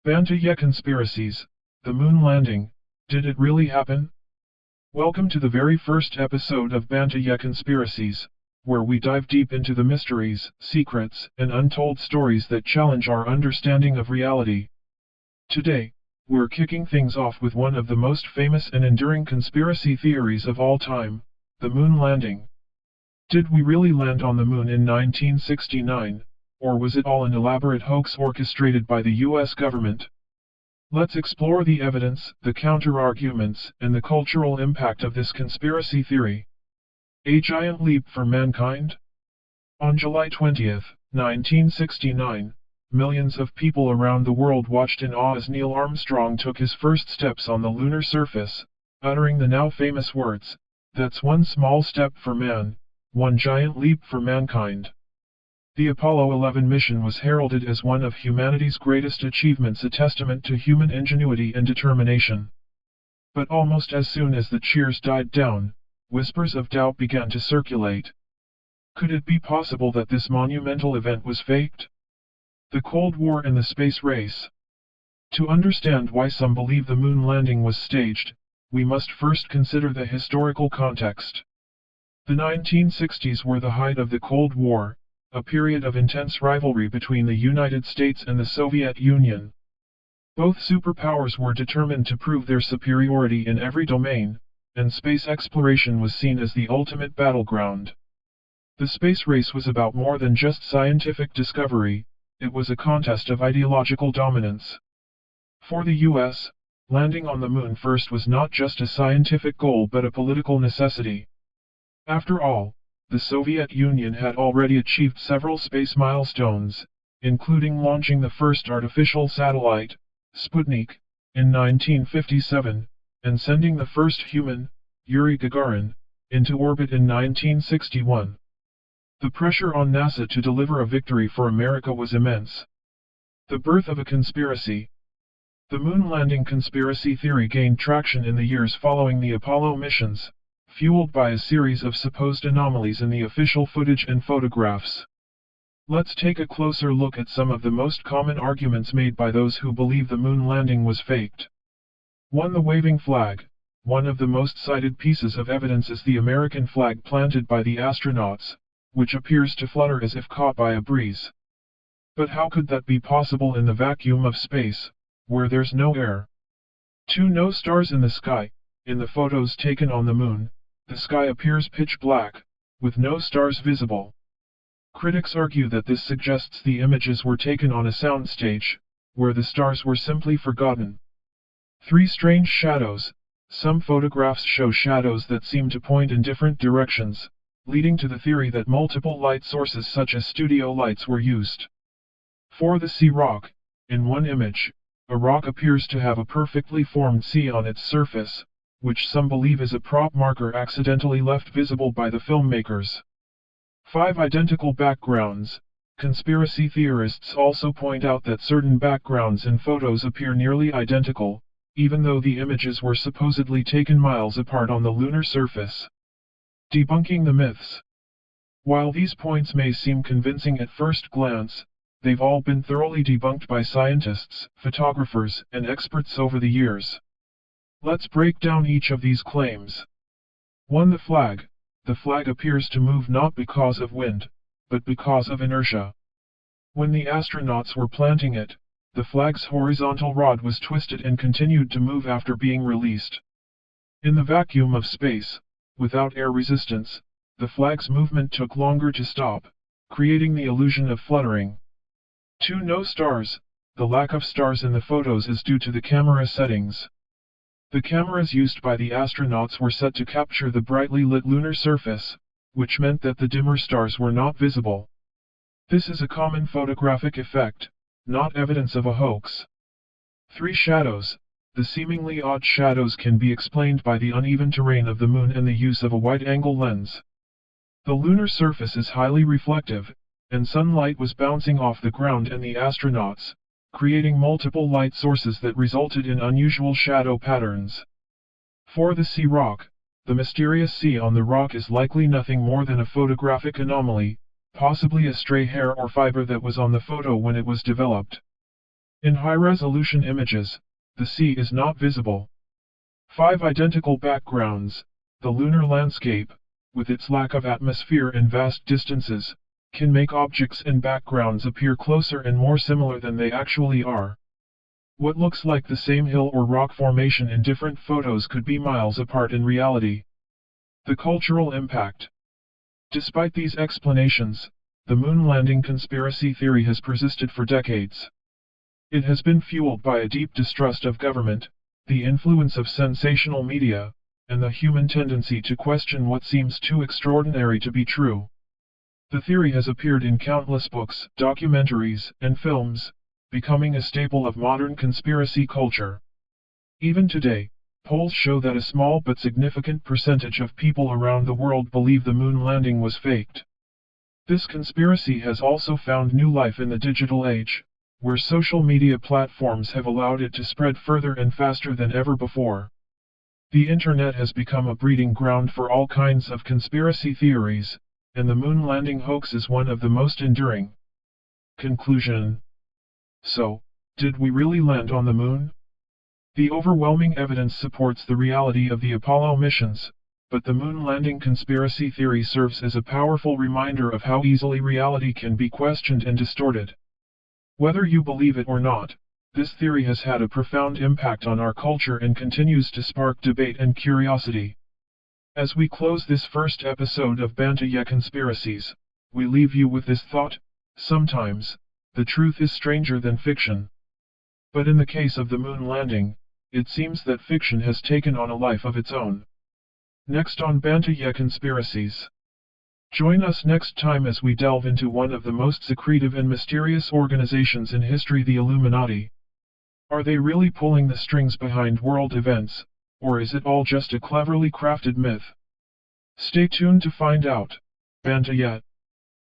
BantaYeah Conspiracies, the moon landing, did it really happen? Welcome to the very first episode of BantaYeah Conspiracies, where we dive deep into the mysteries, secrets, and untold stories that challenge our understanding of reality. Today, we're kicking things off with one of the most famous and enduring conspiracy theories of all time, the moon landing. Did we really land on the moon in 1969? Or was it all an elaborate hoax orchestrated by the US government? Let's explore the evidence, the counter-arguments, and the cultural impact of this conspiracy theory. A giant leap for mankind? On July 20, 1969, millions of people around the world watched in awe as Neil Armstrong took his first steps on the lunar surface, uttering the now famous words, "That's one small step for man, one giant leap for mankind." The Apollo 11 mission was heralded as one of humanity's greatest achievements, a testament to human ingenuity and determination. But almost as soon as the cheers died down, whispers of doubt began to circulate. Could it be possible that this monumental event was faked? The Cold War and the space race. To understand why some believe the moon landing was staged, we must first consider the historical context. The 1960s were the height of the Cold War, a period of intense rivalry between the United States and the Soviet Union. Both superpowers were determined to prove their superiority in every domain, and space exploration was seen as the ultimate battleground. The space race was about more than just scientific discovery, it was a contest of ideological dominance. For the US, landing on the moon first was not just a scientific goal but a political necessity. After all, the Soviet Union had already achieved several space milestones, including launching the first artificial satellite, Sputnik, in 1957, and sending the first human, Yuri Gagarin, into orbit in 1961. The pressure on NASA to deliver a victory for America was immense. The birth of a conspiracy. The moon landing conspiracy theory gained traction in the years following the Apollo missions, fueled by a series of supposed anomalies in the official footage and photographs. Let's take a closer look at some of the most common arguments made by those who believe the moon landing was faked. 1. The waving flag. One of the most cited pieces of evidence is the American flag planted by the astronauts, which appears to flutter as if caught by a breeze. But how could that be possible in the vacuum of space, where there's no air? 2. No stars in the sky. In the photos taken on the moon, the sky appears pitch black, with no stars visible. Critics argue that this suggests the images were taken on a soundstage, where the stars were simply forgotten. 3. Strange shadows. Some photographs show shadows that seem to point in different directions, leading to the theory that multiple light sources such as studio lights were used. 4. The sea rock. In one image, a rock appears to have a perfectly formed sea on its surface, which some believe is a prop marker accidentally left visible by the filmmakers. 5. Identical backgrounds. Conspiracy theorists also point out that certain backgrounds in photos appear nearly identical, even though the images were supposedly taken miles apart on the lunar surface. Debunking the myths. While these points may seem convincing at first glance, they've all been thoroughly debunked by scientists, photographers, and experts over the years. Let's break down each of these claims. 1. The flag. The flag appears to move not because of wind, but because of inertia. When the astronauts were planting it, the flag's horizontal rod was twisted and continued to move after being released. In the vacuum of space, without air resistance, the flag's movement took longer to stop, creating the illusion of fluttering. 2. No stars. The lack of stars in the photos is due to the camera settings. The cameras used by the astronauts were set to capture the brightly lit lunar surface, which meant that the dimmer stars were not visible. This is a common photographic effect, not evidence of a hoax. 3. Shadows. The seemingly odd shadows can be explained by the uneven terrain of the moon and the use of a wide-angle lens. The lunar surface is highly reflective, and sunlight was bouncing off the ground and the astronauts, creating multiple light sources that resulted in unusual shadow patterns. 4. The sea rock. The mysterious sea on the rock is likely nothing more than a photographic anomaly, possibly a stray hair or fiber that was on the photo when it was developed. In high-resolution images, the sea is not visible. 5 identical backgrounds, the lunar landscape, with its lack of atmosphere and vast distances, can make objects and backgrounds appear closer and more similar than they actually are. What looks like the same hill or rock formation in different photos could be miles apart in reality. The cultural impact. Despite these explanations, the moon landing conspiracy theory has persisted for decades. It has been fueled by a deep distrust of government, the influence of sensational media, and the human tendency to question what seems too extraordinary to be true. The theory has appeared in countless books, documentaries, and films, becoming a staple of modern conspiracy culture. Even today, polls show that a small but significant percentage of people around the world believe the moon landing was faked. This conspiracy has also found new life in the digital age, where social media platforms have allowed it to spread further and faster than ever before. The internet has become a breeding ground for all kinds of conspiracy theories, and the moon landing hoax is one of the most enduring. Conclusion. So, did we really land on the moon? The overwhelming evidence supports the reality of the Apollo missions, but the moon landing conspiracy theory serves as a powerful reminder of how easily reality can be questioned and distorted. Whether you believe it or not, this theory has had a profound impact on our culture and continues to spark debate and curiosity. As we close this first episode of BantaYeah Conspiracies, we leave you with this thought: sometimes, the truth is stranger than fiction. But in the case of the moon landing, it seems that fiction has taken on a life of its own. Next on BantaYeah Conspiracies. Join us next time as we delve into one of the most secretive and mysterious organizations in history, the Illuminati. Are they really pulling the strings behind world events, or is it all just a cleverly crafted myth? Stay tuned to find out. BantaYeah.